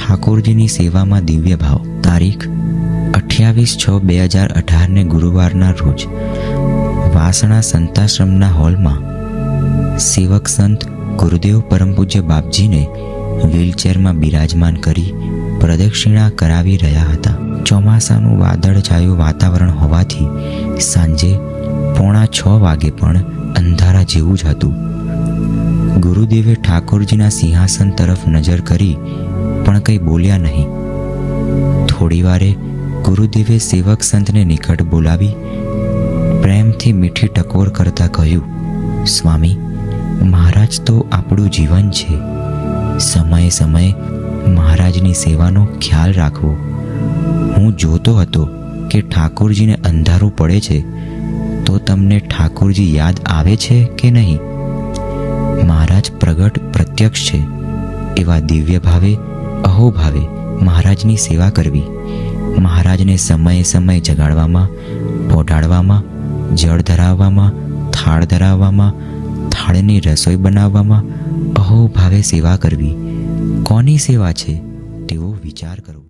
ઠાકોરજીની સેવામાં દિવ્ય ભાવ. તારીખ 28/6/2018 ગુરુવારના રોજ વાસણા સંતાશ્રમના હોલમાં સેવક સંત ગુરુદેવ પરમ પૂજ્ય બાપજીને વ્હીલચેરમાં બિરાજમાન કરી પ્રદક્ષિણા કરાવી રહ્યા હતા. ચોમાસાનું વાદળછાયું વાતાવરણ હોવાથી સાંજે 5:45 વાગે પણ અંધારા જેવું જ હતું. ગુરુદેવે ઠાકોરજીના સિંહાસન તરફ નજર કરી પણ કંઈ બોલ્યા નહીં. થોડી વારે ગુરુદેવે સેવક સંતને નિકટ બોલાવી પ્રેમથી મીઠી ટકોર કરતા કહ્યું, સ્વામી, મહારાજ તો આપણું જીવન છે. સમયે સમયે મહારાજની સેવાનો ખ્યાલ રાખવો. હું જોતો હતો કે ઠાકોરજીને અંધારું પડે છે તો તમને ઠાકોરજી યાદ આવે છે કે નહીં? મહારાજ પ્રગટ પ્રત્યક્ષ છે એવા દિવ્ય ભાવે અહોભાવે મહારાજની સેવા કરવી. મહારાજને સમયે સમયે જગાડવામાં, પોઢાડવામાં, જળ ધરાવવામાં, થાળ ધરાવવામાં, થાળની રસોઈ બનાવવામાં અહોભાવે સેવા કરવી. કોની સેવા છે તેવો વિચાર કરવો.